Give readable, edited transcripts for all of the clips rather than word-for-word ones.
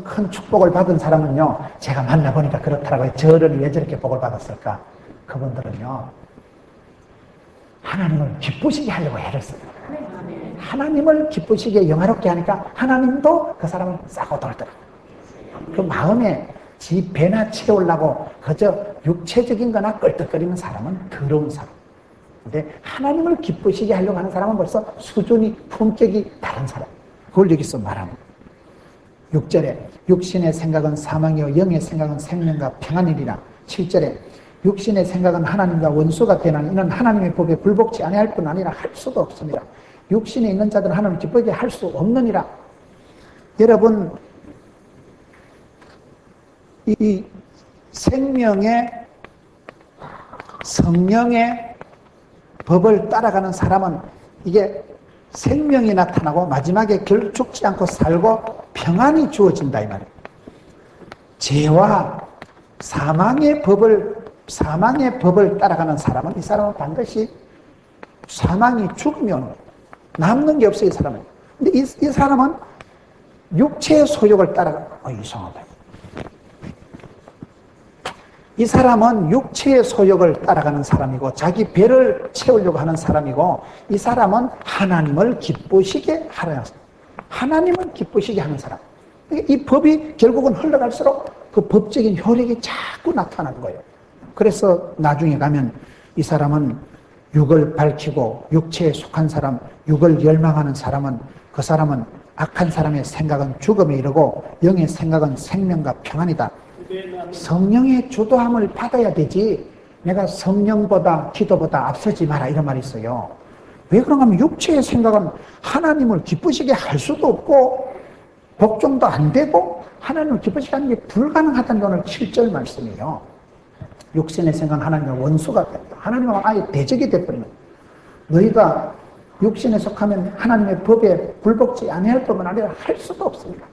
큰 축복을 받은 사람은요, 제가 만나보니까 그렇더라고요. 저를 왜 저렇게 복을 받았을까? 그분들은요, 하나님을 기쁘시게 하려고 애를 씁니다. 하나님을 기쁘시게 영화롭게 하니까 하나님도 그 사람을 싸고 돌더라고요. 그 마음에 지 배나 채우려고 그저 육체적인 거나 껄떡거리는 사람은 더러운 사람. 근데 하나님을 기쁘시게 하려고 하는 사람은 벌써 수준이, 품격이 다른 사람. 그걸 여기서 말하는 거예요. 6절에 육신의 생각은 사망이요 영의 생각은 생명과 평안이리라. 7절에 육신의 생각은 하나님과 원수가 되나니 이는 하나님의 법에 불복지 아니할 뿐 아니라 할 수도 없습니다. 육신에 있는 자들은 하나님을 기쁘게 할 수 없느니라. 여러분, 이 생명의 성령의 법을 따라가는 사람은 이게 생명이 나타나고 마지막에 결 죽지 않고 살고 평안이 주어진다 이 말이에요. 죄와 사망의 법을 따라가는 사람은 이 사람은 반드시 사망이 죽음이 오는 거예요. 남는 게 없어요, 이 사람은. 근데 이 사람은 육체의 소욕을 따라가, 이상하다. 이 사람은 육체의 소욕을 따라가는 사람이고 자기 배를 채우려고 하는 사람이고 이 사람은 하나님을 기쁘시게 하려는 사람. 하나님을 기쁘시게 하는 사람. 이 법이 결국은 흘러갈수록 그 법적인 효력이 자꾸 나타나는 거예요. 그래서 나중에 가면 이 사람은 육을 밝히고 육체에 속한 사람, 육을 열망하는 사람은 그 사람은 악한 사람의 생각은 죽음에 이르고 영의 생각은 생명과 평안이다. 성령의 주도함을 받아야 되지 내가 성령보다 기도보다 앞서지 마라 이런 말이 있어요. 왜 그런가 하면 육체의 생각은 하나님을 기쁘시게 할 수도 없고 복종도 안 되고 하나님을 기쁘시게 하는 게 불가능하다는 게 오늘 7절 말씀이에요. 육신의 생각은 하나님과 원수가 됐다. 하나님과 아예 대적이 돼버리는 거예요. 너희가 육신에 속하면 하나님의 법에 불복지 아니할 뿐만 아니라 할 수도 없습니다.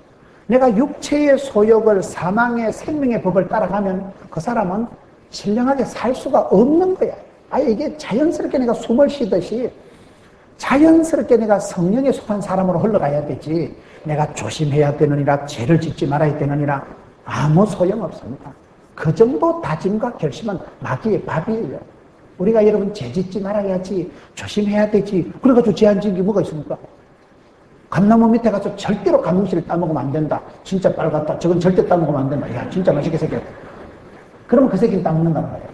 내가 육체의 소욕을 사망의 생명의 법을 따라가면 그 사람은 신령하게 살 수가 없는 거야. 아예 이게 자연스럽게 내가 숨을 쉬듯이 자연스럽게 내가 성령에 속한 사람으로 흘러가야 되지 내가 조심해야 되느니라 죄를 짓지 말아야 되느니라 아무 소용없습니다. 그 정도 다짐과 결심은 마귀의 밥이에요. 우리가 여러분 죄 짓지 말아야지 조심해야 되지 그래가지고 죄 안 지은 게 뭐가 있습니까? 감나무 밑에 가서 절대로 감뭉치를 따먹으면 안 된다. 진짜 빨갛다. 저건 절대 따먹으면 안 된다. 야, 진짜 맛있게 생겼다. 그러면 그 새끼는 따먹는단 말이에요.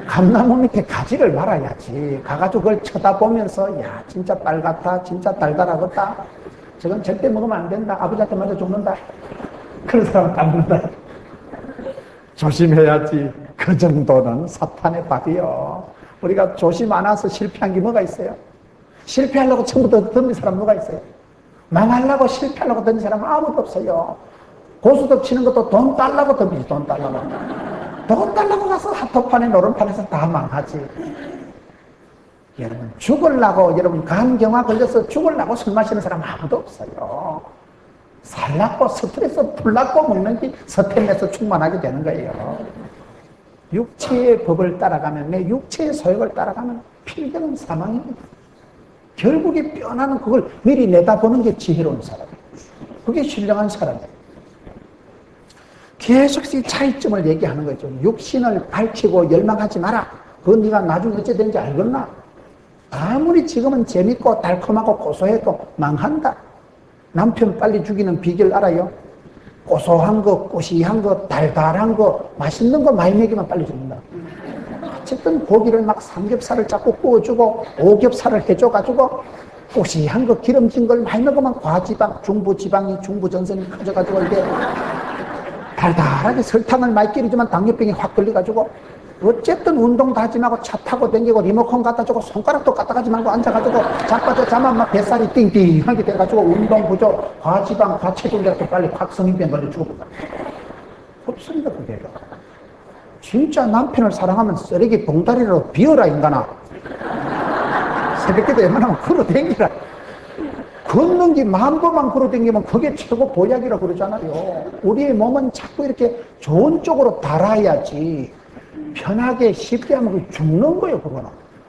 감나무 밑에 가지를 말아야지. 가가지고 그걸 쳐다보면서 야, 진짜 빨갛다. 진짜 달달하겠다. 저건 절대 먹으면 안 된다. 아버지한테 맞아 죽는다. 그런 사람은 따먹는다. 조심해야지. 그 정도는 사탄의 밥이요. 우리가 조심 안 해서 실패한 게 뭐가 있어요? 실패하려고 처음부터 던진 사람 누가 있어요? 망하려고 실패하려고 던진 사람은 아무도 없어요. 고수덕 치는 것도 돈 달라고 던지지, 돈 달라고. 돈 달라고 가서 핫도판에 노름판에서 다 망하지. 여러분, 죽으려고, 여러분, 간경화 걸려서 죽으려고 술 마시는 사람 아무도 없어요. 살라고, 스트레스 풀라고 먹는 게 서템에서 충만하게 되는 거예요. 육체의 법을 따라가면, 내 육체의 소욕을 따라가면 필경은 사망입니다. 결국에 변하는 그걸 미리 내다보는 게 지혜로운 사람이에요. 그게 신령한 사람이에요. 계속 이 차이점을 얘기하는 거죠. 육신을 밝히고 열망하지 마라. 그건 네가 나중에 어째 되는지 알겠나? 아무리 지금은 재밌고 달콤하고 고소해도 망한다. 남편 빨리 죽이는 비결 알아요? 고소한 거, 꼬시한 거, 달달한 거, 맛있는 거 많이 먹이면 빨리 죽는다. 어쨌든 고기를 막 삼겹살을 자꾸 구워주고 오겹살을 해줘가지고 꼬시한 거 기름진 걸 많이 먹으면 과지방, 중부지방이 중부전선이 커져가지고 이게 달달하게 설탕을 많이 끼리지만 당뇨병이 확 걸려가지고 어쨌든 운동도 하지 말고 차 타고 다니고 리모컨 갖다 주고 손가락도 갖다 가지 말고 앉아가지고 자빠져 자면 막 뱃살이 띵띵하게 돼가지고 운동 부족, 과지방, 과체중이라도 빨리 확 성인병 걸려 죽어본다. 없습니다 그게. 진짜 남편을 사랑하면 쓰레기 봉다리로 비워라 인간아. 새벽에도 웬만하면 걸어댕기라. 걷는 게 10,000번만 걸어댕기면 그게 최고 보약이라고 그러잖아요. 우리의 몸은 자꾸 이렇게 좋은 쪽으로 달아야지 편하게 쉽게 하면 죽는 거예요.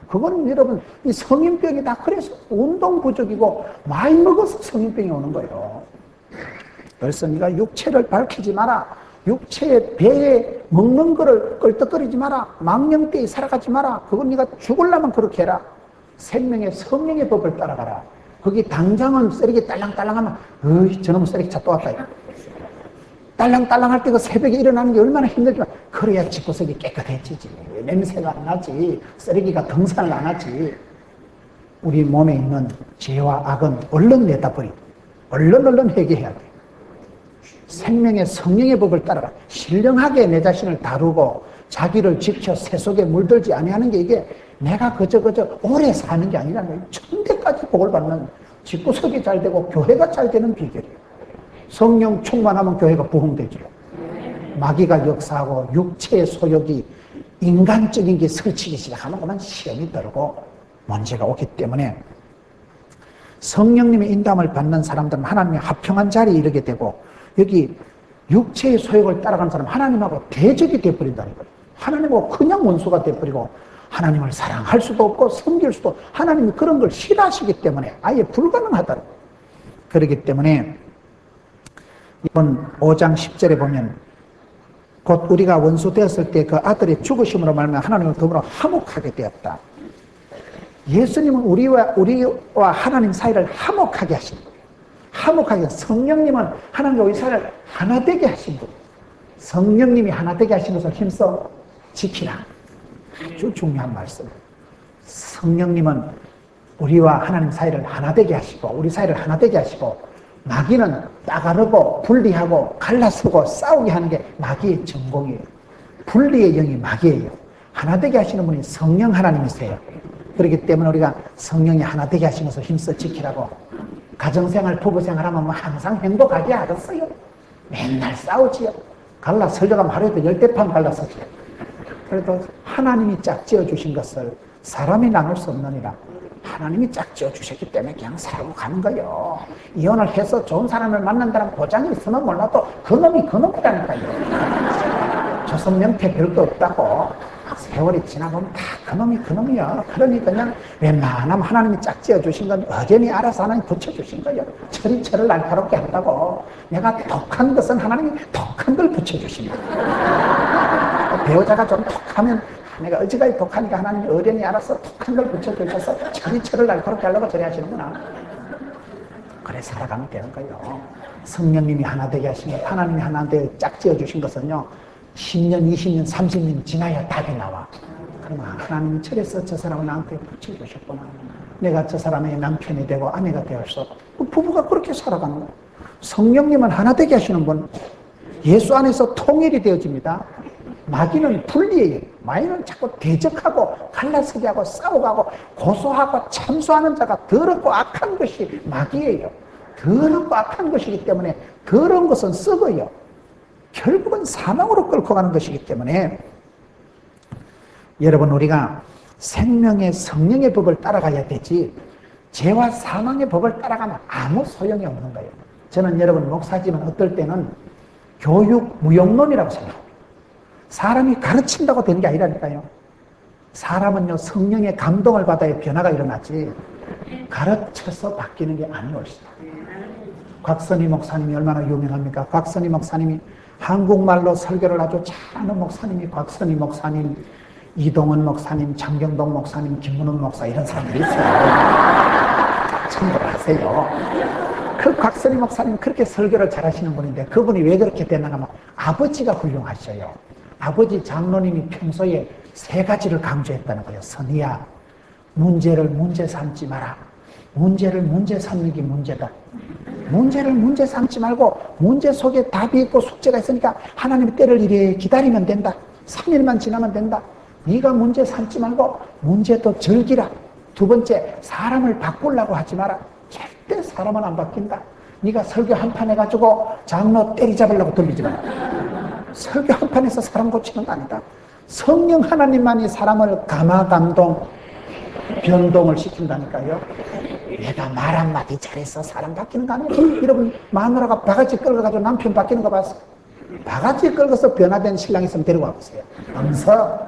그거는 여러분 이 성인병이 다 그래서 운동 부족이고 많이 먹어서 성인병이 오는 거예요. 그래서 네가 육체를 밝히지 마라. 육체의 배에 먹는 거를 껄떡거리지 마라. 망령되이 살아가지 마라. 그건 네가 죽으려면 그렇게 해라. 생명의 성령의 법을 따라가라. 거기 당장은 쓰레기 딸랑딸랑하면 어이 저놈 쓰레기차 또 왔다. 딸랑딸랑할 때 그 새벽에 일어나는 게 얼마나 힘들지만 그래야 집구석이 깨끗해지지. 냄새가 안 나지. 쓰레기가 등산을 안 하지. 우리 몸에 있는 죄와 악은 얼른 내다버리고 얼른 회개해야 돼. 생명의 성령의 법을 따라가 신령하게 내 자신을 다루고 자기를 지켜 새 속에 물들지 아니하는 게 이게 내가 그저 오래 사는 게 아니라 천대까지 복을 받는 집구석이 잘 되고 교회가 잘 되는 비결이에요. 성령 충만하면 교회가 부흥되죠. 마귀가 역사하고 육체의 소욕이 인간적인 게 설치기 시작하면 그만 시험이 들고 문제가 오기 때문에 성령님의 인도함을 받는 사람들은 하나님의 화평한 자리에 이르게 되고 여기 육체의 소욕을 따라가는 사람은 하나님하고 대적이 되어버린다는 거예요. 하나님하고 그냥 원수가 되어버리고 하나님을 사랑할 수도 없고 섬길 수도 하나님이 그런 걸 싫어하시기 때문에 아예 불가능하다는 거예요. 그렇기 때문에 이번 5장 10절에 보면 곧 우리가 원수 되었을 때 그 아들의 죽으심으로 말미암아 하나님을 더불어 화목하게 되었다. 예수님은 우리와 하나님 사이를 화목하게 하신 거예요. 화목하게 성령님은 하나님과 우리 사이를 하나 되게 하신 거예요. 성령님이 하나 되게 하신 것을 힘써 지키라. 아주 중요한 말씀. 성령님은 우리와 하나님 사이를 하나 되게 하시고 우리 사이를 하나 되게 하시고 마귀는 따가르고 분리하고 갈라서고 싸우게 하는 게 마귀의 전공이에요. 분리의 영이 마귀예요. 하나 되게 하시는 분이 성령 하나님이세요. 그렇기 때문에 우리가 성령이 하나 되게 하신 것을 힘써 지키라고. 가정생활, 부부생활하면 뭐 항상 행복하게 하겠어요. 맨날 싸우지요. 갈라서려가면 하루에도 10대판 갈라서지요. 그래도 하나님이 짝지어 주신 것을 사람이 나눌 수 없느니라. 하나님이 짝지어 주셨기 때문에 그냥 살고 가는 거예요. 이혼을 해서 좋은 사람을 만난다는 보장이 있으면 몰라도 그놈이 그놈이라니까요. 조선명태 별거 없다고. 세월이 지나보면 다 그놈이야. 그러니 그냥 웬만하면 하나님이 짝지어 주신 건 어전히 알아서 하나님 붙여주신 거예요. 철이 철을 날카롭게 한다고. 내가 독한 것은 하나님이 독한 걸 붙여주신 거예요. 배우자가 좀 독하면 내가 어지간히 독하니까 하나님이 어련히 알아서 독한 걸 붙여주셔서 철이 철을 날카롭게 하려고 저래 하시는구나. 그래 살아가면 되는 거예요. 성령님이 하나 되게 하신 것, 하나님이 하나 되게 짝지어 주신 것은요 10년, 20년, 30년 지나야 답이 나와. 그러면 하나님이 철에서 저 사람을 나한테 붙여주셨구나. 내가 저 사람의 남편이 되고 아내가 되어서 부부가 그렇게 살아가는 거예요. 성령님은 하나 되게 하시는 분, 예수 안에서 통일이 되어집니다. 마귀는 분리해요. 마귀는 자꾸 대적하고 갈라서게 하고 싸우고 하고 고소하고 참소하는 자가 더럽고 악한 것이 마귀예요. 더럽고 악한 것이기 때문에 더러운 것은 썩어요. 결국은 사망으로 끌고 가는 것이기 때문에 여러분 우리가 생명의 성령의 법을 따라가야 되지 죄와 사망의 법을 따라가면 아무 소용이 없는 거예요. 저는 여러분 목사지만 어떨 때는 교육 무용론이라고 생각합니다. 사람이 가르친다고 되는 게 아니라니까요. 사람은요 성령의 감동을 받아야 변화가 일어나지 가르쳐서 바뀌는 게 아니올시다. 곽선희 목사님이 얼마나 유명합니까? 곽선희 목사님이 한국말로 설교를 아주 잘하는 목사님이 곽선희 목사님, 이동원 목사님, 장경동 목사님, 김문훈 목사 이런 사람들이 있어요. 참고하세요. 그 곽선희 목사님 그렇게 설교를 잘하시는 분인데 그분이 왜 그렇게 되나 하면 아버지가 훌륭하셔요. 아버지 장로님이 평소에 3가지를 강조했다는 거예요. 선희야, 문제를 문제 삼지 마라. 문제를 문제 삼는 게 문제다. 문제를 문제 삼지 말고 문제 속에 답이 있고 숙제가 있으니까 하나님의 때를 이래 기다리면 된다. 3일만 지나면 된다. 네가 문제 삼지 말고 문제도 즐기라. 2번째, 사람을 바꾸려고 하지 마라. 절대 사람은 안 바뀐다. 네가 설교 한 판 해가지고 장로 때리잡으려고 돌리지 마라. 설교 한 판에서 사람 고치는 거 아니다. 성령 하나님만이 사람을 감화감동 변동을 시킨다니까요. 내가 말 한마디 잘해서 사람 바뀌는 거 아니에요. 여러분 마누라가 바가지 끌어가지고 남편 바뀌는 거 봤어? 바가지 끌어서 변화된 신랑 있으면 데리고 와보세요. 엄서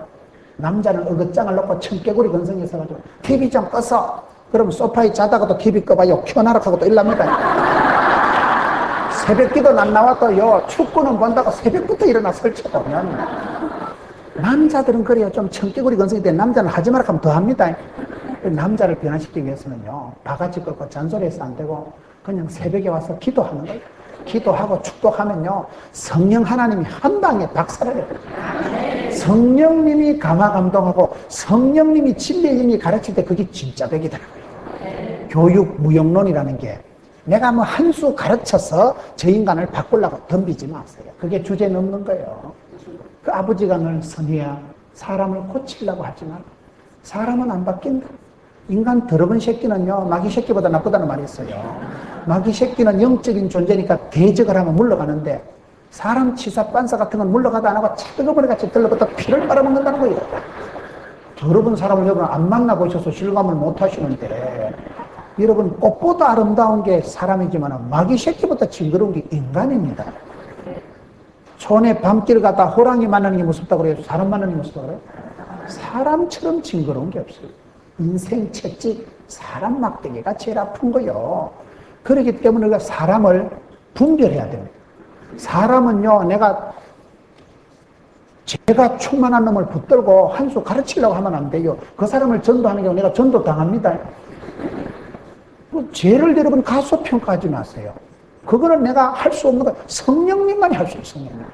남자는 어긋장을 놓고 청개구리 건성이 있어가지고 TV 좀 꺼서 그럼 소파에 자다가도 TV 꺼봐요. 켜놔라 하고 또 일납니다. 새벽 기도는 안 나왔고요. 축구는 본다고 새벽부터 일어나 설쳐보면 남자들은 그래요. 좀 청개구리 건성인데 남자는 하지 말라 하면 더 합니다. 남자를 변화시키기 위해서는요. 바가지 꺾고 잔소리해서 안 되고 그냥 새벽에 와서 기도하는 거예요. 기도하고 축복하면요. 성령 하나님이 한 방에 박살을 내요. 성령님이 감화감동하고 성령님이 진리의 힘이 가르칠 때 그게 진짜 백이더라고요. 교육 무용론이라는 게 내가 뭐 한 수 가르쳐서 저 인간을 바꾸려고 덤비지 마세요. 그게 주제 넘는 거예요. 그 아버지가 늘 선희야 사람을 고치려고 하지 마라. 사람은 안 바뀐다. 인간 더러운 새끼는요 마귀 새끼보다 나쁘다는 말이 있어요. 마귀 새끼는 영적인 존재니까 대적을 하면 물러가는데 사람 치사 빤사 같은 건 물러가도 안 하고 차가버리 같이 들러붙어 피를 빨아먹는다는 거예요. 더러운 사람을 여러분 안 만나보셔서 실감을 못 하시는데 여러분 꽃보다 아름다운 게 사람이지만 마귀 새끼보다 징그러운 게 인간입니다. 촌에 밤길 가다 호랑이 만나는 게 무섭다고 그래요? 사람 만나는 게 무섭다고 그래요? 사람처럼 징그러운 게 없어요. 인생 채찍, 사람 막대기가 제일 아픈 거요. 그렇기 때문에 우리가 사람을 분별해야 됩니다. 사람은요, 제가 충만한 놈을 붙들고 한 수 가르치려고 하면 안 돼요. 그 사람을 전도하는 경우 내가 전도 당합니다. 죄를 여러분 가소평가하지 마세요. 그거는 내가 할 수 없는 거예요. 성령님만이 할 수 있어요. 성령님.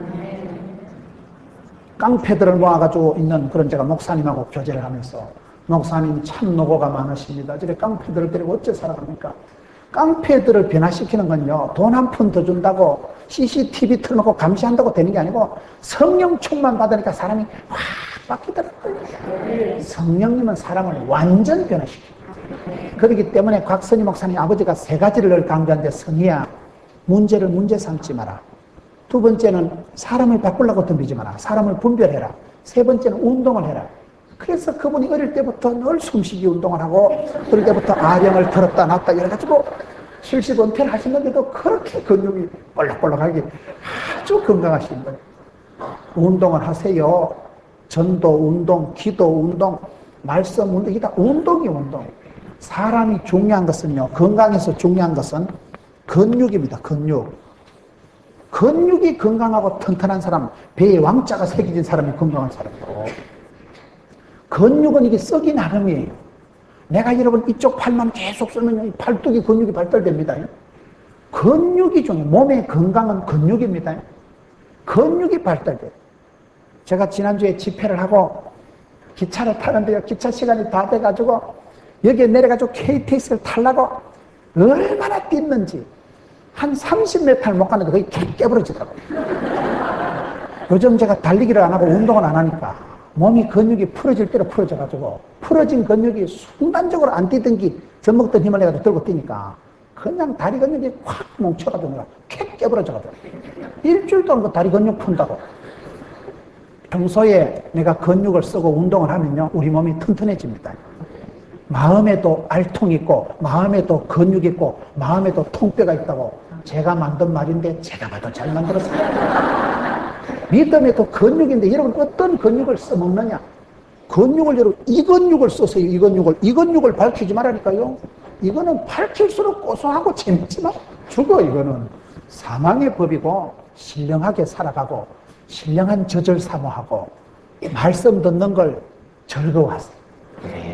깡패들을 모아가지고 있는 그런 제가 목사님하고 교제를 하면서 목사님 참 노고가 많으십니다. 저래 깡패들을 데리고 어째 살아갑니까? 깡패들을 변화시키는 건요, 돈 한 푼 더 준다고 CCTV 틀어놓고 감시한다고 되는 게 아니고 성령 충만 받으니까 사람이 확 바뀌더라고요. 성령님은 사람을 완전 변화시켜요. 그렇기 때문에 곽선희 목사님 아버지가 세 가지를 강조하는데 선희야 문제를 문제 삼지 마라. 두 번째는 사람을 바꾸려고 덤비지 마라. 사람을 분별해라. 세 번째는 운동을 해라. 그래서 그분이 어릴 때부터 늘 숨쉬기 운동을 하고 어릴 때부터 아령을 들었다 놨다 이래가지고 실시 은퇴를 하시는데도 그렇게 근육이 볼록볼록하게 아주 건강하신 거예요. 운동을 하세요. 전도 운동, 기도 운동, 말씀 운동, 이게 다 운동이 운동. 사람이 중요한 것은요, 건강에서 중요한 것은 근육입니다. 근육이 건강하고 튼튼한 사람, 배에 왕자가 새겨진 사람이 건강한 사람이고, 근육은 이게 썩이 나름이에요. 내가 여러분 이쪽 팔만 계속 쓰면 팔뚝이 근육이 발달됩니다. 근육이 중요해요. 몸의 건강은 근육입니다. 근육이 발달돼요. 제가 지난주에 집회를 하고 기차를 타는데요. 기차 시간이 다 돼가지고 여기에 내려가지고 KTX를 타려고 얼마나 뛰는지 한 30m를 못 가는데 거의 깨부러지더라고요. 요즘 제가 달리기를 안 하고 운동을 안 하니까 몸이 근육이 풀어질 대로 풀어져가지고 풀어진 근육이 순간적으로 안 뛰던기 젖먹던 힘을 내가 들고 뛰니까 그냥 다리 근육이 확 뭉쳐가지고 내가 캡 깨부러져가지고 일주일 동안 그 다리 근육 푼다고. 평소에 내가 근육을 쓰고 운동을 하면요 우리 몸이 튼튼해집니다. 마음에도 알통이 있고 마음에도 근육 있고 마음에도 통뼈가 있다고 제가 만든 말인데 제가 봐도 잘 만들었어요. 믿음에도 근육인데 여러분 어떤 근육을 써먹느냐? 근육을 여러분 이 근육을 써서요. 이 근육을 밝히지 말라니까요. 이거는 밝힐수록 고소하고 재밌지만 죽어. 이거는 사망의 법이고 신령하게 살아가고 신령한 젖을 사모하고 말씀 듣는 걸 즐거워하세요.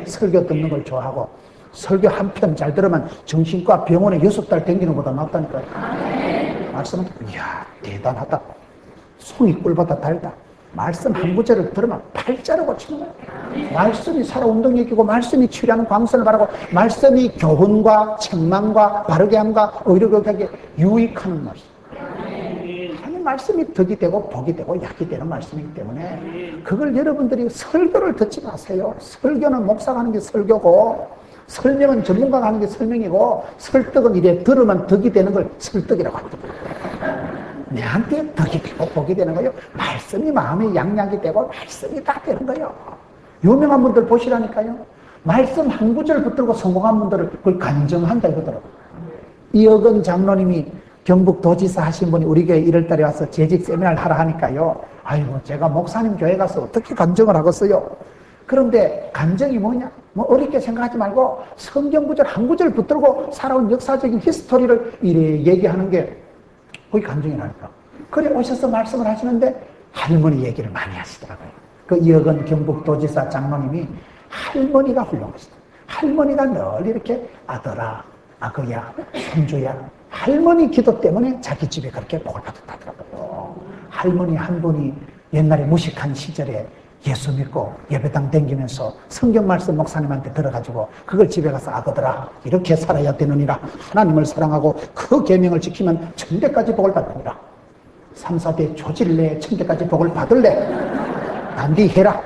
설교 듣는 걸 좋아하고 설교 한 편 잘 들으면 정신과 병원에 6달 댕기는 것보다 낫다니까요. 말씀은 이야 대단하다. 송이 꿀보다 달다. 말씀 한 구절을 들으면 팔자를 고치는 거예요. 말씀이 살아 운동이기고 말씀이 치료하는 광선을 바라고 말씀이 교훈과 책망과 바르게함과 의료교육하게 유익하는 말씀. 하나님 말씀이 덕이 되고 복이 되고 약이 되는 말씀이기 때문에 그걸 여러분들이 설교를 듣지 마세요. 설교는 목사가 하는 게 설교고 설명은 전문가가 하는 게 설명이고 설득은 이래 들으면 덕이 되는 걸 설득이라고 합니다. 내한테 덕이 되고 복이 되는 거예요. 말씀이 마음에 양약이 되고 말씀이 다 되는 거예요. 유명한 분들 보시라니까요. 말씀 한 구절 붙들고 성공한 분들을 그걸 간증한다 이거더라고요. 이억은 장로님이 경북도지사 하신 분이 우리 교회 1월달에 와서 재직 세미나를 하라 하니까요. 아이고 제가 목사님 교회 가서 어떻게 간증을 하겠어요. 그런데 간증이 뭐냐? 뭐 어렵게 생각하지 말고 성경 구절 한 구절 붙들고 살아온 역사적인 히스토리를 이래 얘기하는 게 그게 감정이라니까. 그래 오셔서 말씀을 하시는데 할머니 얘기를 많이 하시더라고요. 그 여건 경북도지사 장로님이 할머니가 훌륭하시다. 할머니가 늘 이렇게 아들아, 아그야, 손주야. 할머니 기도 때문에 자기 집에 그렇게 복을 받았다더라고요. 할머니 한 분이 옛날에 무식한 시절에 예수 믿고 예배당 댕기면서 성경 말씀 목사님한테 들어가지고 그걸 집에 가서 아거들아 이렇게 살아야 되느니라 하나님을 사랑하고 그 계명을 지키면 천대까지 복을 받느니라 3, 4대 조질래 천대까지 복을 받을래 단디 해라.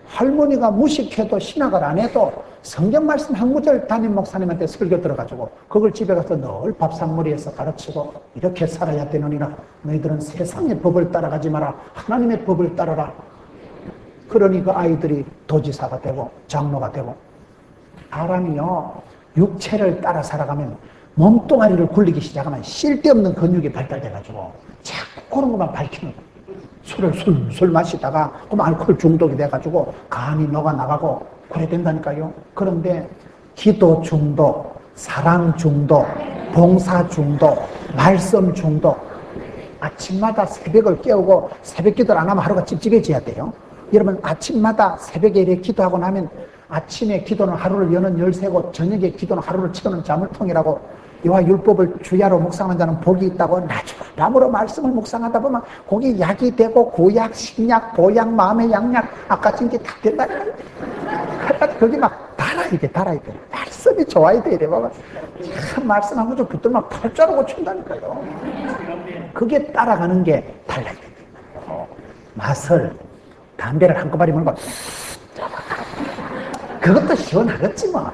할머니가 무식해도 신학을 안 해도 성경 말씀 한 구절 담임 목사님한테 설교 들어가지고 그걸 집에 가서 늘 밥상머리에서 가르치고 이렇게 살아야 되느니라. 너희들은 세상의 법을 따라가지 마라. 하나님의 법을 따라라. 그러니 그 아이들이 도지사가 되고 장로가 되고. 사람이요 육체를 따라 살아가면 몸뚱아리를 굴리기 시작하면 쓸데없는 근육이 발달돼가지고 자꾸 그런 것만 밝히는 거예요. 술을 술 마시다가 그럼 알코올 중독이 돼가지고 간이 녹아나가고 그래 된다니까요. 그런데 기도 중독, 사랑 중독, 봉사 중독, 말씀 중독. 아침마다 새벽을 깨우고 새벽 기도를 안 하면 하루가 찝찝해져야 돼요. 여러분 아침마다 새벽에 이렇게 기도하고 나면 아침에 기도는 하루를 여는 열쇠고 저녁에 기도는 하루를 채우는 자물통이라고 이와 율법을 주야로 묵상하는 자는 복이 있다고 나무로 말씀을 묵상하다 보면 거기 약이 되고 고약, 신약, 보약, 마음의 양약 아까 진게 다 된다니까요. 거기 막 달아야 돼. 말씀이 좋아야 돼. 이래 봐봐. 참 말씀하고 좀 붙들면 팔자로 춘다니까요. 그게 따라가는 게 달라야 돼. 맛을 담배를 한꺼번에 물고 그것도 시원하겠지 뭐.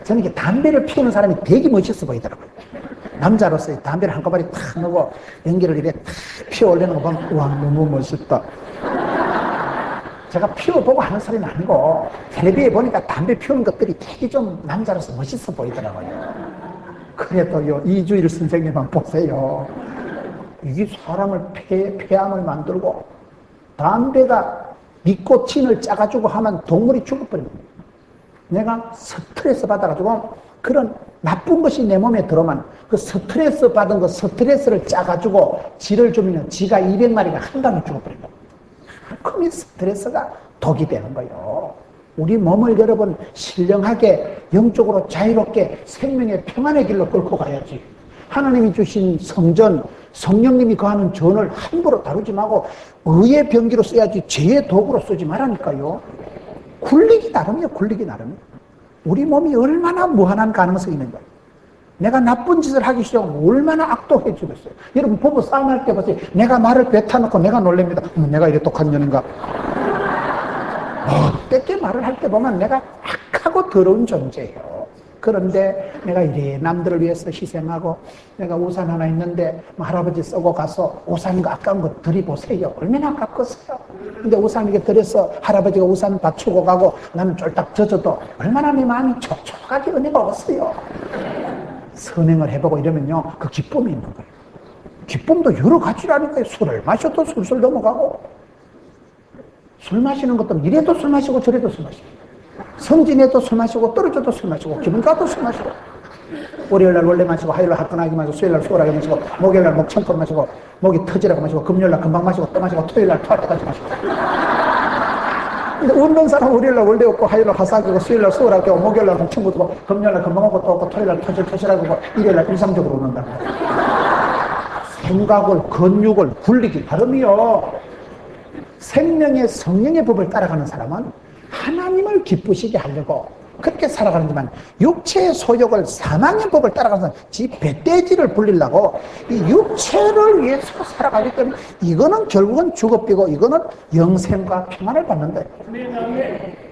저는 이게 담배를 피우는 사람이 되게 멋있어 보이더라고요. 남자로서 담배를 한꺼번에 탁 넣고 연기를 이렇게 탁 피워 올리는 거 보면 와 너무 멋있다. 제가 피워보고 하는 소리는 아니고 텔레비에 보니까 담배 피우는 것들이 되게 좀 남자로서 멋있어 보이더라고요. 그래도요 이주일 선생님만 보세요. 이게 사람을 폐암을 만들고 담배가 니코틴을 짜가지고 하면 동물이 죽어버립니다. 내가 스트레스 받아가지고 그런 나쁜 것이 내 몸에 들어오면 그 스트레스 받은 거 스트레스를 짜가지고 쥐를 주면 쥐가 200마리가 한 방에 죽어버립니다. 그럼 이 스트레스가 독이 되는 거예요. 우리 몸을 여러분 신령하게 영적으로 자유롭게 생명의 평안의 길로 끌고 가야지. 하나님이 주신 성전 성령님이 거하는 전을 함부로 다루지 말고 의의 병기로 써야지 죄의 도구로 쓰지 말라니까요. 굴리기 나름이에요. 굴리기 나름. 우리 몸이 얼마나 무한한 가능성이 있는 거예요. 내가 나쁜 짓을 하기 시작하면 얼마나 악독해지겠어요. 여러분 부부 싸움할 때 보세요. 내가 말을 뱉어놓고 내가 놀랍니다. 내가 이래 똑한 년인가. 어떻게 말을 할 때 보면 내가 악하고 더러운 존재예요. 그런데 내가 이래 남들을 위해서 희생하고 내가 우산 하나 있는데 할아버지 쓰고 가서 우산 아까운 거 드려보세요. 얼마나 아깝겠어요. 근데 우산 이렇게 들여서 할아버지가 우산 받추고 가고 나는 쫄딱 젖어도 얼마나 내 마음이 촉촉하게 은혜가 없어요. 선행을 해보고 이러면요 그 기쁨이 있는 거예요. 기쁨도 여러 가지라니까요. 술을 마셔도 술술 넘어가고 술 마시는 것도 이래도 술 마시고 저래도 술 마시고 성진해도 술 마시고 떨어져도 술 마시고 기분 좋아도 술 마시고 월요일날 원래 마시고 화요일날 화끈하게 마시고 수요일날 수월하게 마시고 목요일날 목청껏 마시고 목이 터지라고 마시고 금요일날 금방 마시고 또 마시고 토요일날 토할 때까지 마시고 근데 웃는 사람 월요일날 원래 없고 화요일날 화사하고 수요일날 수월하게 하고 목요일날 목청껏 하고 금요일날 금방 오고 또 오고 토요일날 터질터질하고 하고 일요일날 일상적으로 웃는다. 생각을 근육을 굴리기 나름이요. 생명의 성령의 법을 따라가는 사람은 하나님을 기쁘시게 하려고 그렇게 살아가는지만 육체의 소욕을 사망의 법을 따라가는 사람은 지 배돼지를 불리려고 이 육체를 위해서 살아가기 때문에 이거는 결국은 죽어삐고 이거는 영생과 평안을 받는다.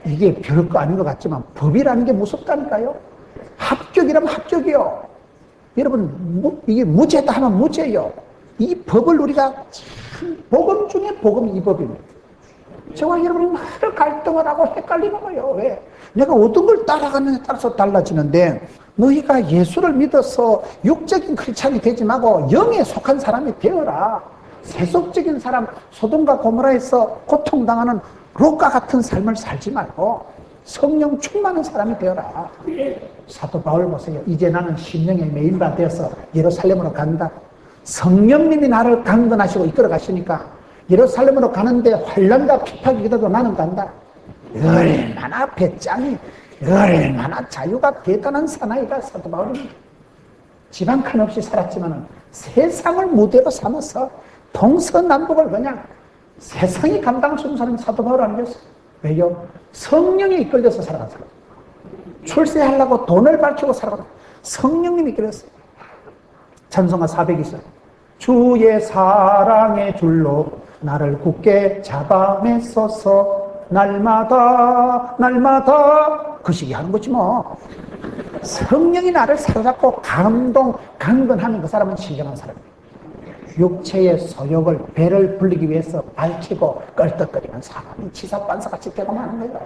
이게 별거 아닌 것 같지만 법이라는 게 무섭다니까요. 합격이라면 합격이요. 여러분 이게 무죄다 하면 무죄요. 이 법을 우리가 참 복음 중에 복음이 이 법입니다. 저와 여러분이 늘 갈등을 하고 헷갈리는 거예요. 왜? 내가 어떤 걸 따라가느냐에 따라서 달라지는데 너희가 예수를 믿어서 육적인 크리스찬이 되지 말고 영에 속한 사람이 되어라. 세속적인 사람 소돔과 고모라에서 고통당하는 롯과 같은 삶을 살지 말고 성령 충만한 사람이 되어라. 사도 바울 보세요. 이제 나는 심령의 메인바 되어서 예루살렘으로 간다. 성령님이 나를 강건하시고 이끌어 가시니까 예루살렘으로 가는데 환난과 핍박이 기다도 나는 간다. 얼마나 배짱이, 얼마나 자유가 대단한 사나이가 사도 바울입니다. 집 한 칸 없이 살았지만 세상을 무대로 삼아서 동서남북을 그냥 세상이 감당할 수 없는 사람이 사도 바울 아니겠어요? 왜요? 성령이 이끌려서 살아간 사람. 출세하려고 돈을 밝히고 살아간 성령님이 이끌렸어요. 찬송가 400이 있어요. 주의 사랑의 줄로 나를 굳게 잡아매소서 날마다 날마다 그 시기 하는 거지 뭐. 성령이 나를 사로잡고 강건하는 그 사람은 신령한 사람이에요. 육체의 소욕을 배를 불리기 위해서 밝히고 껄떡거리는 사람이 치사반사같이 되고 마는 거예요.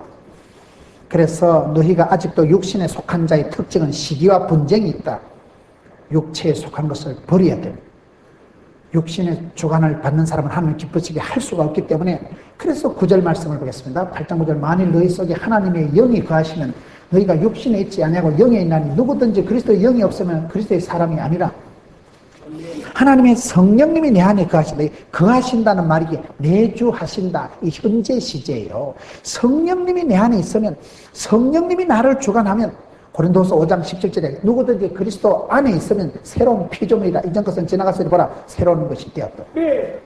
그래서 너희가 아직도 육신에 속한 자의 특징은 시기와 분쟁이 있다. 육체에 속한 것을 버려야 됩니다. 육신의 주관을 받는 사람은 하나님 기쁘시게 할 수가 없기 때문에 그래서 9절 말씀을 보겠습니다. 8장 9절 만일 너희 속에 하나님의 영이 거하시면 너희가 육신에 있지 아니하고 영에 있나니 누구든지 그리스도의 영이 없으면 그리스도의 사람이 아니라 하나님의 성령님이 내 안에 거하신다. 거하신다는 말이 내주하신다. 이 현재 시제예요. 성령님이 내 안에 있으면 성령님이 나를 주관하면 고린도서 5장 17절에 누구든지 그리스도 안에 있으면 새로운 피조물이다. 이전 것은 지나갔으니 보라 새로운 것이 되었다.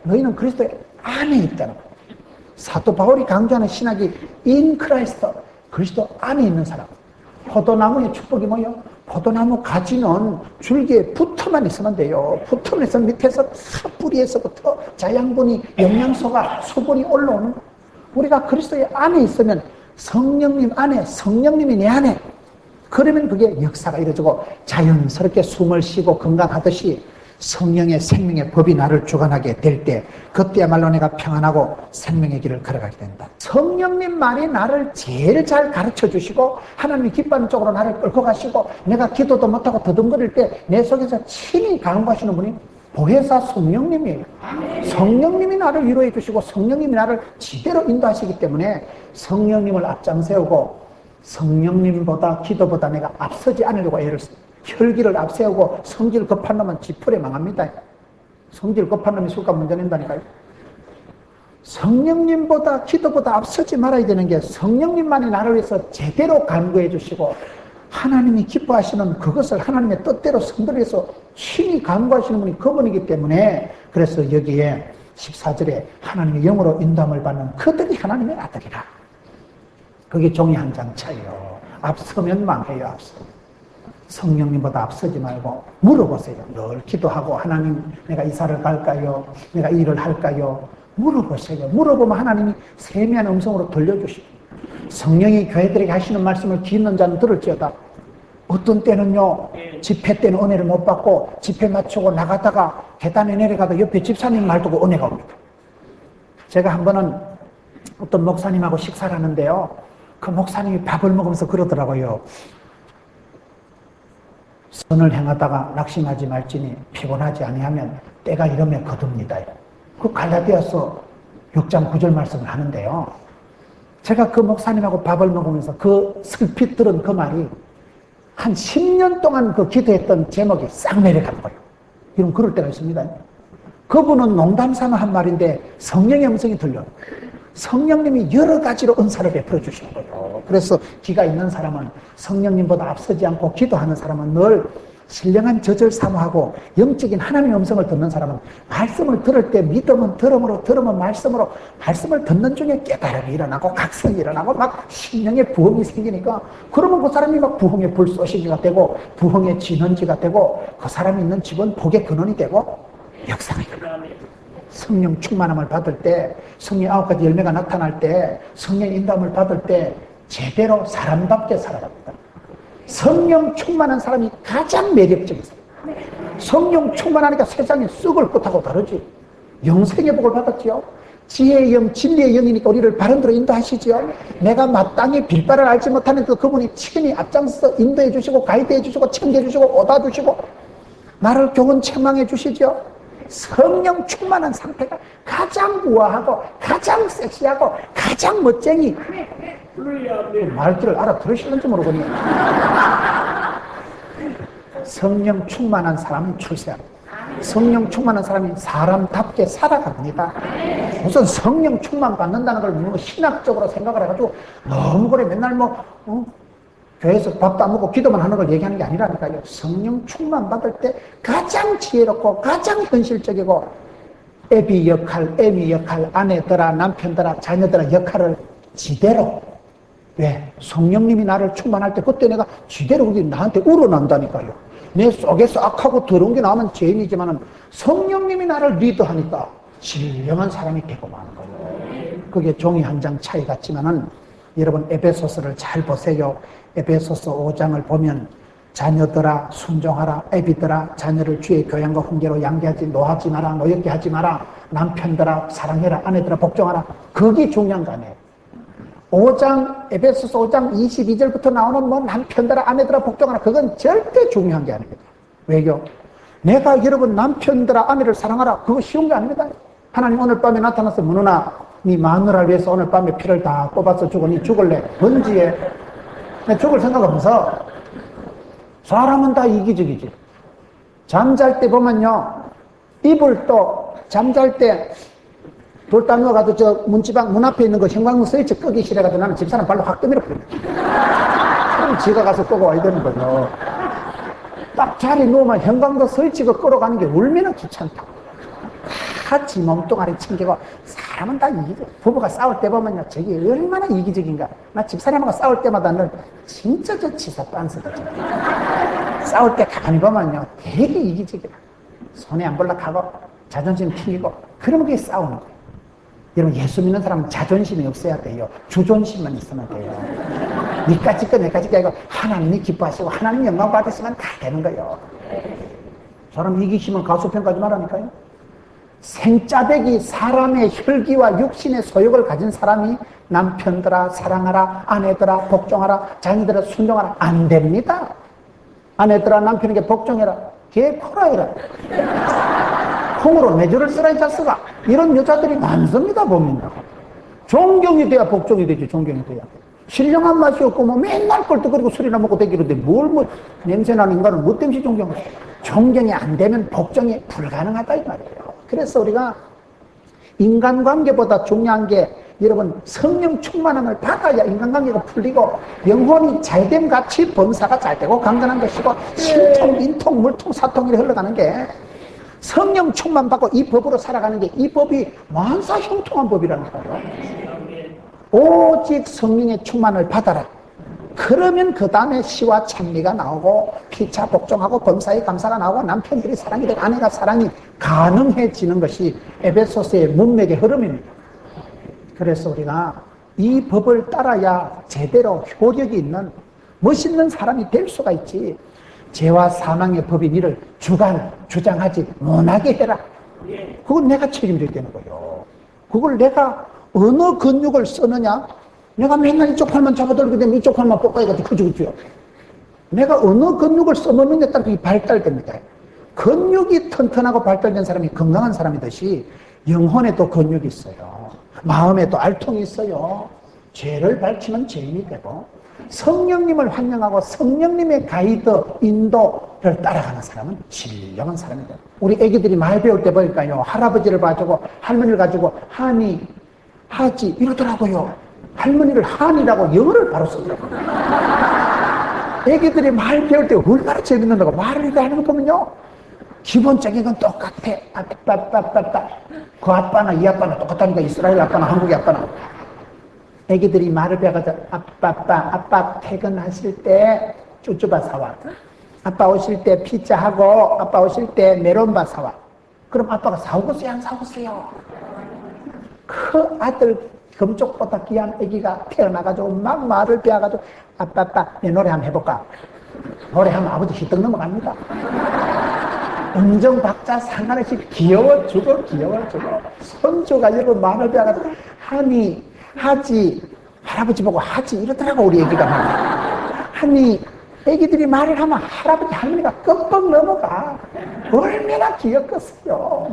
너희는 그리스도 안에 있다는 거예요. 사도 바울이 강조하는 신학이 in Christ, 그리스도 안에 있는 사람. 포도나무의 축복이 뭐예요? 포도나무 가지는 줄기에 붙어만 있으면 돼요. 붙어만 있으면 밑에서 다 뿌리에서부터 자양분이, 영양소가, 수분이 올라오는 거예요. 우리가 그리스도의 안에 있으면 성령님 안에, 성령님이 내 안에, 그러면 그게 역사가 이루어지고 자연스럽게 숨을 쉬고 건강하듯이 성령의 생명의 법이 나를 주관하게 될 때 그때야말로 내가 평안하고 생명의 길을 걸어가게 된다. 성령님 말이 나를 제일 잘 가르쳐 주시고 하나님이 기뻐하는 쪽으로 나를 끌고 가시고 내가 기도도 못하고 더듬거릴 때 내 속에서 친히 강구하시는 분이 보혜사 성령님이에요. 성령님이 나를 위로해 주시고 성령님이 나를 지대로 인도하시기 때문에 성령님을 앞장세우고 성령님보다 기도보다 내가 앞서지 않으려고 애를 써요. 혈기를 앞세우고 성질 급한 놈은 지풀에 망합니다. 성질 급한 놈이 술값 문제 낸다니까요. 성령님보다 기도보다 앞서지 말아야 되는 게 성령님만이 나를 위해서 제대로 간구해 주시고 하나님이 기뻐하시는 그것을 하나님의 뜻대로 성도에서 신이 간구하시는 분이 그분이기 때문에 그래서 여기에 14절에 하나님의 영으로 인도함을 받는 그들이 하나님의 아들이라. 그게 종이 한 장 차이요. 앞서면 망해요. 앞서. 성령님보다 앞서지 말고 물어보세요. 늘 기도하고 하나님 내가 이사를 갈까요? 내가 일을 할까요? 물어보세요. 물어보면 하나님이 세미한 음성으로 들려주시고 성령이 교회들에게 하시는 말씀을 귀 있는 자는 들을지어다. 어떤 때는요 집회 때는 은혜를 못 받고 집회 마치고 나가다가 계단에 내려가다 옆에 집사님 말 듣고 은혜가 옵니다. 제가 한 번은 어떤 목사님하고 식사를 하는데요 그 목사님이 밥을 먹으면서 그러더라고요. 선을 행하다가 낙심하지 말지니 피곤하지 아니하면 때가 이르면 거둡니다. 그 갈라디아서 6장 9절 말씀을 하는데요. 제가 그 목사님하고 밥을 먹으면서 그 슬피 들은 그 말이 한 10년 동안 그 기도했던 제목이 싹 내려가는 거예요. 이런 그럴 때가 있습니다. 그분은 농담 삼아 한 말인데 성령의 음성이 들려요. 성령님이 여러 가지로 은사를 베풀어 주시는 거예요. 그래서 기가 있는 사람은 성령님보다 앞서지 않고 기도하는 사람은 늘 신령한 젖을 사모하고 영적인 하나님의 음성을 듣는 사람은 말씀을 들을 때 믿음은 들음으로 들으면 말씀으로 말씀을 듣는 중에 깨달음이 일어나고 각성이 일어나고 막 신령의 부흥이 생기니까 그러면 그 사람이 막 부흥의 불쏘시개가 되고 부흥의 진원지가 되고 그 사람이 있는 집은 복의 근원이 되고 역사가 일어납니다. 성령 충만함을 받을 때 성령 9가지 열매가 나타날 때 성령 인도함을 받을 때 제대로 사람답게 살아갑니다. 성령 충만한 사람이 가장 매력적인 사람. 성령 충만하니까 세상에 쑥을 끝하고 다르지. 영생의 복을 받았지요. 지혜의 영, 진리의 영이니까 우리를 바른 대로 인도하시지요. 내가 마땅히 빌바를 알지 못하는 그분이 친히 앞장서 인도해 주시고 가이드해 주시고 챙겨 주시고 얻어 주시고 나를 교훈 책망해 주시죠. 성령 충만한 상태가 가장 우아하고 가장 섹시하고 가장 멋쟁이. 말귀를 알아들으시는지 모르겠네요. 성령 충만한 사람은 출세합니다. 성령 충만한 사람이 사람답게 살아갑니다. 우선 성령 충만 받는다는 걸 뭐 신학적으로 생각을 해가지고 너무 그래 맨날 교회에서 밥도 안 먹고 기도만 하는 걸 얘기하는 게 아니라니까요. 성령 충만 받을 때 가장 지혜롭고 가장 현실적이고 애비 역할, 애미 역할, 아내들아, 남편들아, 자녀들아 역할을 지대로. 왜? 성령님이 나를 충만할 때 그때 내가 지대로 그게 나한테 우러난다니까요. 내 속에서 악하고 더러운 게 나오면 죄인이지만 성령님이 나를 리드하니까 신령한 사람이 되고 마는 거예요. 그게 종이 한 장 차이 같지만은 여러분 에베소서를 잘 보세요. 에베소서 5장을 보면 자녀들아 순종하라, 애비들아 자녀를 주의 교양과 훈계로 양계하지 노하지 마라, 노엽게 하지 마라, 남편들아 사랑해라, 아내들아 복종하라. 그게 중요한 거 아니에요. 5장 에베소서 5장 22절부터 나오는 뭐 남편들아 아내들아 복종하라, 그건 절대 중요한 게 아닙니다. 왜요? 내가 여러분 남편들아 아내를 사랑하라, 그거 쉬운 게 아닙니다. 하나님 오늘 밤에 나타나서 문우나 네 마누라를 위해서 오늘 밤에 피를 다 뽑아서 주고 네 죽을래? 번지에 내 죽을 생각하면서. 사람은 다 이기적이지. 잠잘 때 보면요, 이불 또 잠잘 때 돌담 누워가도 저 문지방 문 앞에 있는 거 형광등 스위치 끄기 싫어가지고 나는 집사람 발로 확 떠밀어 버려. 그럼 지가 가서 끄고 와야 되는 거죠. 딱 자리 누우면 형광등 스위치가 끌어가는 게 울면은 귀찮다. 같이 몸뚱아리 챙기고. 사람은 다 이기적. 부부가 싸울 때 보면요, 저게 얼마나 이기적인가. 나 집사람하고 싸울 때마다 늘 진짜 저 치사 빤스다. 싸울 때 가만히 보면요, 되게 이기적이야. 손에 안 볼락하고 자존심 튕기고. 그러면 그게 싸우는 거예요. 여러분, 예수 믿는 사람은 자존심이 없어야 돼요. 주존심만 있으면 돼요. 니까짓 거 내까짓 거 아니고 하나님이 기뻐하시고 하나님 영광 받으시면 다 되는 거예요. 사람 이기시면 가수평가하지 말라니까요. 생짜배기 사람의 혈기와 육신의 소욕을 가진 사람이 남편들아 사랑하라, 아내들아 복종하라, 자녀들아 순종하라, 안 됩니다. 아내들아 남편에게 복종해라, 걔 코라해라, 콩으로 내주를 쓰라 이 자식아. 이런 여자들이 많습니다. 보면 존경이 돼야 복종이 되지. 존경이 돼야. 신령한 맛이 없고 뭐 맨날 껄떡거리고 술이나 먹고 다니는데 뭘 냄새나는 인간을 뭐 때문에 존경을. 존경이 안 되면 복종이 불가능하다 이 말이에요. 그래서 우리가 인간관계보다 중요한 게 여러분 성령 충만함을 받아야 인간관계가 풀리고 영혼이 잘됨 같이 범사가 잘 되고 강건한 것이고 신통, 인통, 물통, 사통이 흘러가는 게 성령 충만 받고 이 법으로 살아가는 게 이 법이 만사 형통한 법이라는 거예요. 오직 성령의 충만을 받아라. 그러면 그 다음에 시와 찬미가 나오고 피차 복종하고 범사의 감사가 나오고 남편들이 사랑이 되고 아내가 사랑이 가능해지는 것이 에베소서의 문맥의 흐름입니다. 그래서 우리가 이 법을 따라야 제대로 효력이 있는 멋있는 사람이 될 수가 있지. 죄와 사망의 법인 이를 주장하지 못하게 해라. 그건 내가 책임져야 되는 거예요. 그걸 내가 어느 근육을 쓰느냐? 내가 맨날 이쪽 팔만 잡아들게 되면 이쪽 팔만 뽑아야겠지. 그죠? 내가 어느 근육을 써놓느냐에 따라 그게 발달됩니다. 근육이 튼튼하고 발달된 사람이 건강한 사람이듯이 영혼에도 근육이 있어요. 마음에도 알통이 있어요. 죄를 밝히면 죄인이 되고 성령님을 환영하고 성령님의 가이드, 인도를 따라가는 사람은 신령한 사람이다. 우리 애기들이 말 배울 때 보니까요, 할아버지를 봐주고 할머니를 가지고 하니, 하지 이러더라고요. 할머니를 한이라고 영어를 바로 쓰더라고요. 애기들이 말 배울 때 얼마나 재밌는다고 말을 이렇게 하는 거 보면요, 기본적인 건 똑같아. 아빠빠빠빠. 그 아빠나 이 아빠나 똑같다니까. 이스라엘 아빠나 한국의 아빠나. 애기들이 말을 배워가지고 아빠 퇴근하실 때 쭈쭈바 사와. 아빠 오실 때 피자하고 아빠 오실 때 메론바 사와. 그럼 아빠가 사오겠어요 안 사오겠어요? 그 아들 금쪽보다 귀한 애기가 태어나가지고 막 말을 배워가지고 아빠 내 노래 한번 해볼까? 노래하면 아버지 희떡 넘어갑니다. 음정박자 상관없이 귀여워 죽어. 손주가 여러분 말을 배워가지고 하니 하지, 할아버지 보고 하지 이러더라고. 우리 애기가 하니, 애기들이 말을 하면 할아버지 할머니가 끔뻑 넘어가. 얼마나 귀엽겠어요.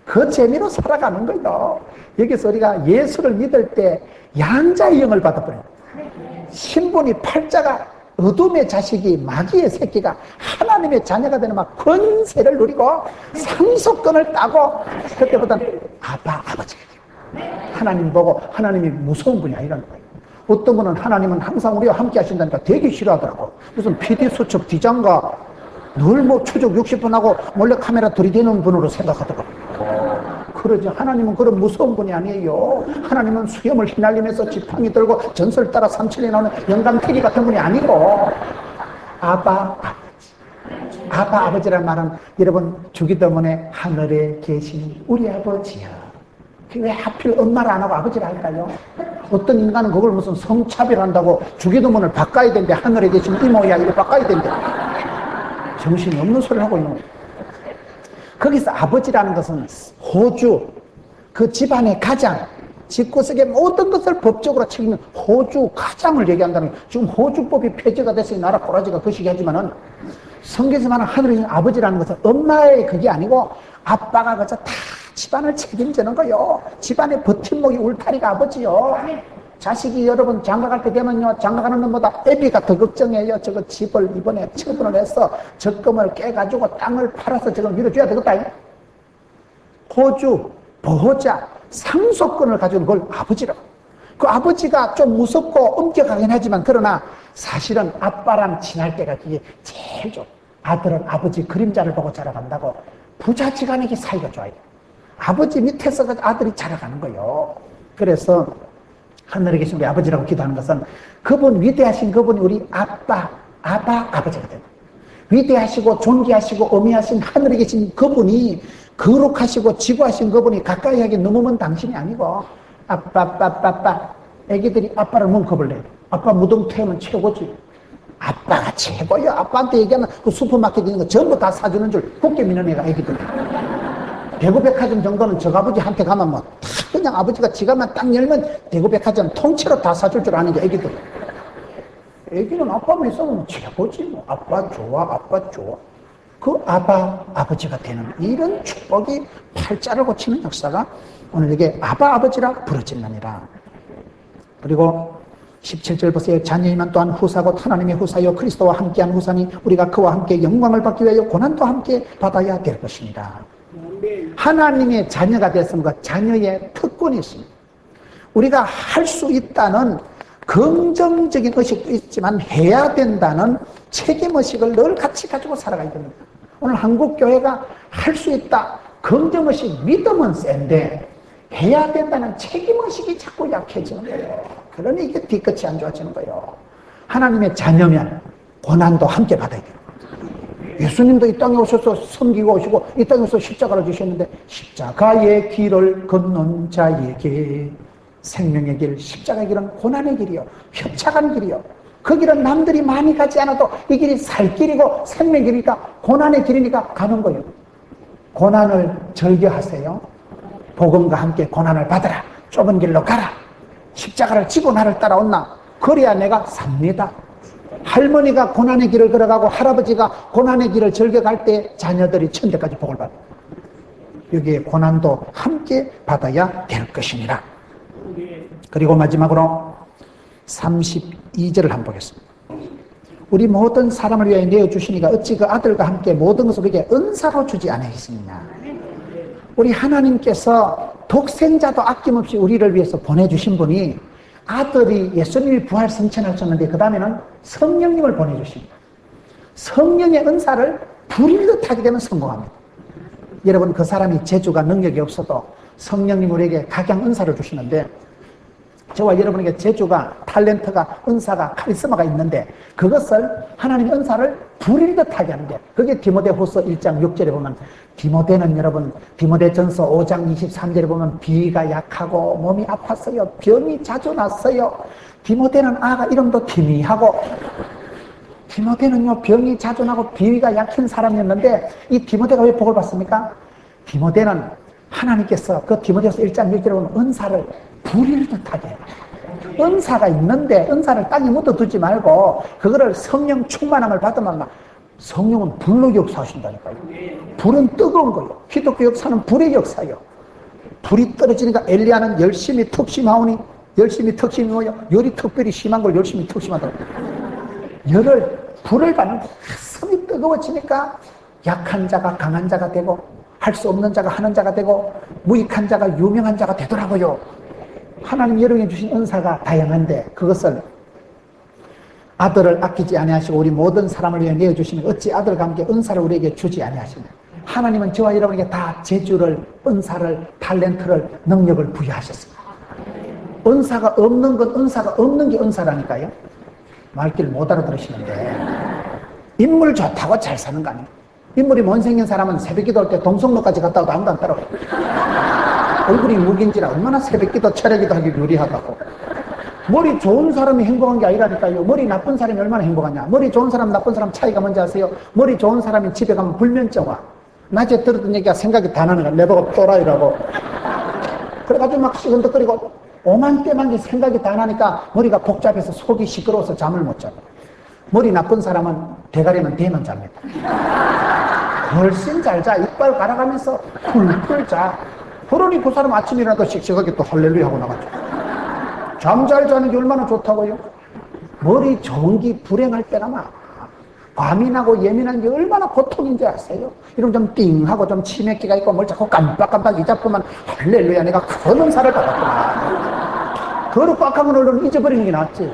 그 재미로 살아가는 거예요. 여기서 우리가 예수를 믿을 때 양자의 영을 받아버려요. 신분이 팔자가 어둠의 자식이, 마귀의 새끼가 하나님의 자녀가 되는 막 권세를 누리고 상속권을 따고, 그때보다는 아버지가 돼요. 하나님 보고 하나님이 무서운 분이 아니라는 거예요. 어떤 분은 하나님은 항상 우리와 함께 하신다니까 되게 싫어하더라고. 무슨 PD수첩 디장가 늘 뭐 추적 60분 하고 몰래 카메라 들이대는 분으로 생각하더라고. 그러지. 하나님은 그런 무서운 분이 아니에요. 하나님은 수염을 휘날리면서 지팡이 들고 전설 따라 삼천리 나오는 영감태기 같은 분이 아니고, 아버지란 말은 여러분 주기도문에 하늘에 계신 우리 아버지야. 왜 하필 엄마를 안 하고 아버지를 할까요? 어떤 인간은 그걸 무슨 성차별한다고 주기도문을 바꿔야 되는데, 하늘에 계신 이모야 이래 바꿔야 되는데 정신이 없는 소리를 하고 있는 거예요. 거기서 아버지라는 것은 호주, 그 집안의 가장, 집구석의 모든 것을 법적으로 책임지는 호주 가장을 얘기한다는 거예요. 지금 호주법이 폐지가 됐으니 나라 꼬라지가 거시기 하지만은, 성경에서 말하는 하늘에 있는 아버지라는 것은 엄마의 그게 아니고 아빠가 그저 다 집안을 책임지는 거요. 집안의 버팀목이 울타리가 아버지요. 자식이 여러분 장가갈 때 되면요, 장가가는 놈보다 애비가 더 걱정해요. 저거 집을 이번에 처분을 해서 적금을 깨가지고 땅을 팔아서 저걸 밀어줘야 되겠다. 호주, 보호자, 상속권을 가지고 그걸 아버지라고. 그 아버지가 좀 무섭고 엄격하긴 하지만, 그러나 사실은 아빠랑 친할 때가 그게 제일 좋아. 아들은 아버지 그림자를 보고 자라간다고. 부자지간에게 사이가 좋아요. 아버지 밑에서 아들이 자라가는 거예요. 그래서 하늘에 계신 우리 아버지라고 기도하는 것은, 그분, 위대하신 그분이 우리 아버지가 됩니다. 위대하시고 존귀하시고 어미하신 하늘에 계신 그분이, 거룩하시고 지구하신 그분이 가까이 하기 너무 먼 당신이 아니고, 아빠. 애기들이 아빠를 뭉컵을 내요. 아빠 무덤 태우면 최고지. 아빠가 최고야. 아빠한테 얘기하면 그 슈퍼마켓에 있는 거 전부 다 사주는 줄 굳게 믿는 애가 애기들. 대구백화점 정도는 저 아버지한테 가면 뭐 그냥 아버지가 지갑만 딱 열면 대구백화점 통째로 다 사줄 줄 아는 게 애기들. 애기는 아빠만 있으면 최고지 뭐. 아빠 좋아. 그 아버지가 되는 이런 축복이 팔자를 고치는 역사가 오늘 이게 아버지라 부르짖느니라. 그리고 17절 보세요. 자녀이면 또한 후사고 하나님의 후사요 그리스도와 함께한 후사니 우리가 그와 함께 영광을 받기 위하여 고난도 함께 받아야 될 것입니다. 하나님의 자녀가 됐으면 그 자녀의 특권이 있습니다. 우리가 할 수 있다는 긍정적인 의식도 있지만 해야 된다는 책임의식을 늘 같이 가지고 살아가야 됩니다. 오늘 한국교회가 할 수 있다, 긍정의식, 믿음은 센데 해야 된다는 책임의식이 자꾸 약해지는 거예요. 그러니 이게 뒤끝이 안 좋아지는 거예요. 하나님의 자녀면 고난도 함께 받아야 돼요. 예수님도 이 땅에 오셔서 섬기고 오시고 이 땅에 오셔서 십자가를 주셨는데, 십자가의 길을 걷는 자에게 생명의 길, 십자가의 길은 고난의 길이요, 협착한 길이요. 그 길은 남들이 많이 가지 않아도 이 길이 살 길이고 생명의 길이니까 고난의 길이니까 가는 거예요. 고난을 즐겨하세요. 복음과 함께 고난을 받아라. 좁은 길로 가라. 십자가를 지고 나를 따라온나. 그래야 내가 삽니다. 할머니가 고난의 길을 걸어가고 할아버지가 고난의 길을 즐겨갈 때 자녀들이 천대까지 복을 받아요. 여기에 고난도 함께 받아야 될 것이니라. 그리고 마지막으로 32절을 한번 보겠습니다. 우리 모든 사람을 위하여 내어주시니가 어찌 그 아들과 함께 모든 것을 우리에게 은사로 주지 않으셨느냐. 우리 하나님께서 독생자도 아낌없이 우리를 위해서 보내주신 분이, 아들이 예수님이 부활 승천하셨는데 그 다음에는 성령님을 보내주십니다. 성령의 은사를 부리듯 하게 되면 성공합니다. 여러분, 그 사람이 재주가 능력이 없어도 성령님 우리에게 각양 은사를 주시는데, 저와 여러분에게 재주가, 탤런트가, 은사가, 카리스마가 있는데 그것을 하나님 은사를 부리듯 하게 하는데, 그게 디모데후서 1장 6절에 보면, 디모데는 여러분, 디모데전서 5장 23절에 보면 비위가 약하고 몸이 아팠어요. 병이 자주 났어요. 디모데는 아가 이름도 디미하고, 디모데는요 병이 자주 나고 비위가 약한 사람이었는데, 이 디모데가 왜 복을 받습니까? 디모데는 하나님께서 그 디모데후서 1장 6절에 보면 은사를 부릴 듯하게 해요. 은사가 있는데 은사를 땅에 묻어두지 말고 그거를 성령 충만함을 받으면 막, 성령은 불로 역사하신다니까요. 불은 뜨거운 거예요. 기독교 역사는 불의 역사예요. 불이 떨어지니까 엘리야는 열심히 특심하오니, 열심히 특심이 뭐예요? 열이 특별히 심한 걸 열심히 특심하더라고요. 불을 받는 가슴이 뜨거워지니까 약한 자가 강한 자가 되고 할 수 없는 자가 하는 자가 되고 무익한 자가 유명한 자가 되더라고요. 하나님 여러분이 주신 은사가 다양한데 그것을 아들을 아끼지 아니하시고 우리 모든 사람을 위해 내어주시면 어찌 아들과 함께 은사를 우리에게 주지 아니하시냐. 하나님은 저와 여러분에게 다 재주를, 은사를, 탤런트를, 능력을 부여하셨습니다. 은사가 없는 건 은사가 없는 게 은사라니까요. 말귀를 못 알아들으시는데 인물 좋다고 잘 사는 거 아니에요. 인물이 못생긴 사람은 새벽기도 할 때 동성로까지 갔다 와도 아무도 안 따라와요. 얼굴이 무긴지라 얼마나 새벽기도 철야기도 하기 유리하다고. 머리 좋은 사람이 행복한 게 아니라니까요. 머리 나쁜 사람이 얼마나 행복하냐. 머리 좋은 사람 나쁜 사람 차이가 뭔지 아세요? 머리 좋은 사람이 집에 가면 불면증 와. 낮에 들었던 얘기가 생각이 다 나는 거야. 내보고 또라이라고. 그래가지고 막 시근덕거리고 오만때만 게 생각이 다 나니까 머리가 복잡해서 속이 시끄러워서 잠을 못 자고. 머리 나쁜 사람은 대가리만 대면 잡니다. 훨씬 잘 자. 이빨 갈아가면서 훌훌 자. 그러니 그 사람 아침에 일어나도 씩씩하게 또 할렐루야 하고 나가죠. 잠 잘 자는 게 얼마나 좋다고요? 머리 좋은 게 불행할 때나 막 과민하고 예민한 게 얼마나 고통인지 아세요? 이런 좀 띵하고 좀 치맥기가 있고 뭘 자꾸 깜빡깜빡 잊어보면 할렐루야 내가 그런 은사를 받았구나. 그걸 꽉 하면 얼른 잊어버리는 게 낫지.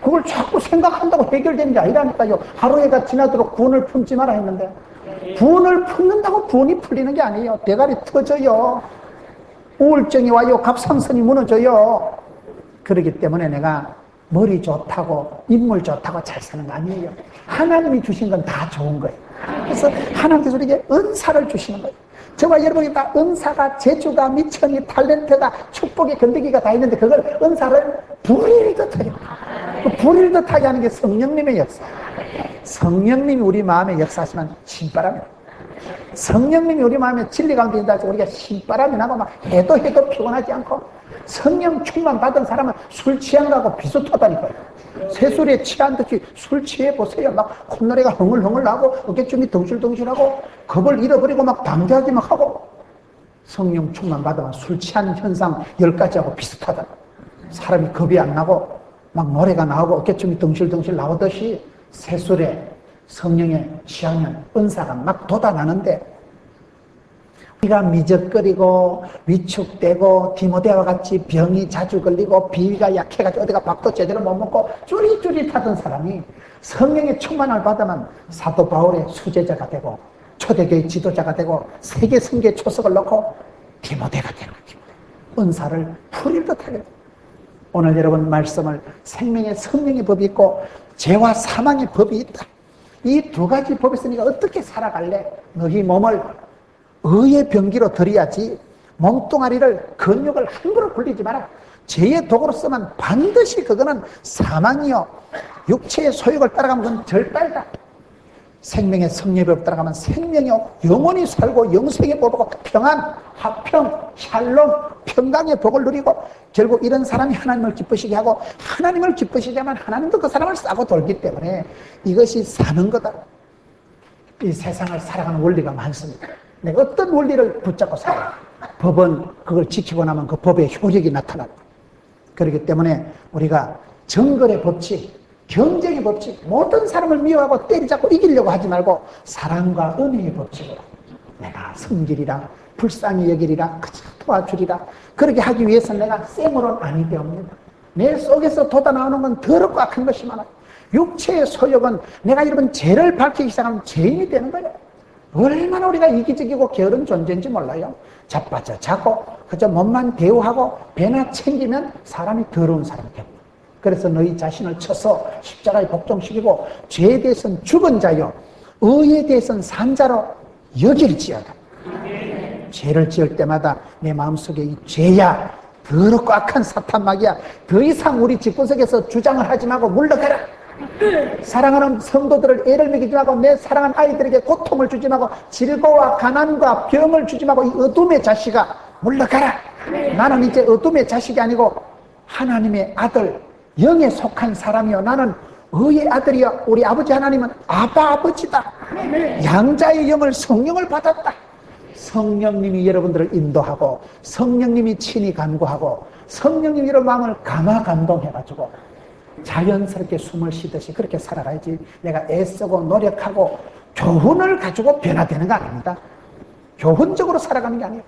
그걸 자꾸 생각한다고 해결되는 게 아니라니까요. 하루에가 지나도록 분을 품지 마라 했는데 분을 품는다고 분이 풀리는 게 아니에요. 대가리 터져요. 우울증이 와요. 갑상선이 무너져요. 그렇기 때문에 내가 머리 좋다고 인물 좋다고 잘 사는 거 아니에요. 하나님이 주신 건 다 좋은 거예요. 그래서 하나님께서 우리에게 은사를 주시는 거예요. 저와 여러분이 다 은사가 재주가 미천이 탤런트가 축복의 건더기가 다 있는데 그걸 은사를 부릴 듯하게 그 부릴 듯하게 하는 게 성령님의 역사. 성령님이 우리 마음에 역사하시면 신바람이 성령님이 우리 마음에 진리 가운데 있다 해서 우리가 신바람이 나고 막 해도 피곤하지 않고 성령 충만 받은 사람은 술 취한 거하고 비슷하다니까요. 새술에 취한 듯이 술 취해 보세요. 막 콧노래가 흥얼흥얼 나고 어깨춤이 덩실덩실하고 겁을 잃어버리고 막 방자하기 막 하고 성령 충만 받으면 술 취한 현상 10가지하고 비슷하다. 사람이 겁이 안 나고 막 노래가 나오고 어깨춤이 덩실덩실 나오듯이 새술에 성령에 취하면 은사가 막 돋아나는데 우리가 미적거리고 위축되고 디모데와 같이 병이 자주 걸리고 비위가 약해가지고 어디가 밥도 제대로 못 먹고 쭈릿쭈릿하던 사람이 성령의 충만을 받으면 사도 바울의 수제자가 되고 초대교회 지도자가 되고 세계 선교의 초석을 놓고 디모데가 되는 거죠. 은사를 풀릴 듯하게. 오늘 여러분 말씀을 생명의 성령의 법이 있고 죄와 사망의 법이 있다. 이 두 가지 법이 있으니까 어떻게 살아갈래? 너희 몸을 의의 병기로 들여야지 몸뚱아리를 근육을 함부로 굴리지 마라. 죄의 도구로 쓰면 반드시 그거는 사망이요 육체의 소욕을 따라가면 그건 절달다. 생명의 성령법 따라가면 생명이요 영원히 살고 영생의 복을 보고 평안, 화평, 샬롬, 평강의 복을 누리고 결국 이런 사람이 하나님을 기쁘시게 하고 하나님을 기쁘시게 하면 하나님도 그 사람을 싸고 돌기 때문에 이것이 사는 거다. 이 세상을 살아가는 원리가 많습니다. 내가 어떤 원리를 붙잡고 살아요. 법은 그걸 지키고 나면 그 법의 효력이 나타나고 그렇기 때문에 우리가 정글의 법칙, 경쟁의 법칙, 모든 사람을 미워하고 때리잡고 이기려고 하지 말고 사랑과 은혜의 법칙으로 내가 섬기리라 불쌍히 여기리라 그저 도와주리라 그렇게 하기 위해서는 내가 쌩으로는 아니 되옵니다. 내 속에서 돋아나오는 건 더럽고 악한 것이 많아요. 육체의 소욕은 내가 이런 죄를 밝히기 시작하면 죄인이 되는 거예요. 얼마나 우리가 이기적이고 게으른 존재인지 몰라요. 자빠져 자고 그저 몸만 대우하고 배나 챙기면 사람이 더러운 사람이 됩니다. 그래서 너희 자신을 쳐서 십자가에 복종시키고 죄에 대해서는 죽은 자요 의에 대해서는 산 자로 여길지어다. 죄를 지을 때마다 내 마음속에 이 죄야 더럽고 악한 사탄막이야 더 이상 우리 집구석에서 주장을 하지 말고 물러가라. 사랑하는 성도들을 애를 먹이지 말고 내 사랑하는 아이들에게 고통을 주지 말고 질고와 가난과 병을 주지 말고 이 어둠의 자식아 물러가라. 나는 이제 어둠의 자식이 아니고 하나님의 아들 영에 속한 사람이요 나는 의의 아들이요 우리 아버지 하나님은 아버지다. 양자의 영을 성령을 받았다. 성령님이 여러분들을 인도하고 성령님이 친히 간구하고 성령님이 여러분 마음을 감화 감동해가지고 자연스럽게 숨을 쉬듯이 그렇게 살아가야지. 내가 애쓰고 노력하고 교훈을 가지고 변화되는 거 아닙니다. 교훈적으로 살아가는 게 아니에요.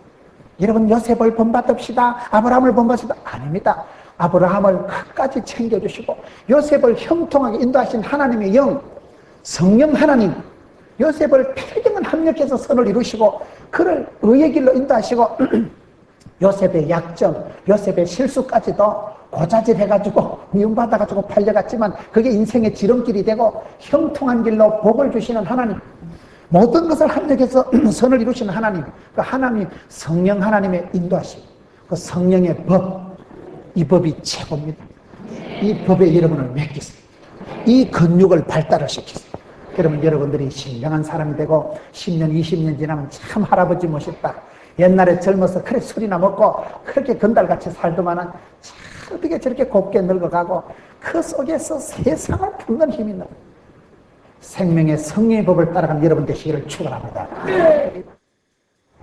여러분 요셉을 본받읍시다, 아브라함을 본받읍시다. 아닙니다. 아브라함을 끝까지 챙겨주시고 요셉을 형통하게 인도하신 하나님의 영, 성령 하나님, 요셉을 필경은 합력해서 선을 이루시고 그를 의의 길로 인도하시고 요셉의 약점, 요셉의 실수까지도 고자질해가지고 미움받아가지고 팔려갔지만 그게 인생의 지름길이 되고 형통한 길로 복을 주시는 하나님, 모든 것을 합력해서 선을 이루시는 하나님, 그 하나님 성령 하나님의 인도하심, 그 성령의 법, 이 법이 최고입니다. 이 법에 여러분을 맡기세요. 이 근육을 발달을 시키세요. 그러면 여러분들이 신령한 사람이 되고 10년 20년 지나면 참 할아버지 멋있다, 옛날에 젊어서 그래 술이나 먹고 그렇게 건달같이 살더만은 참 어떻게 저렇게 곱게 늙어가고 그 속에서 세상을 품는 힘이 있는 생명의 성령의 법을 따라가는 여러분 되시기를 축원합니다.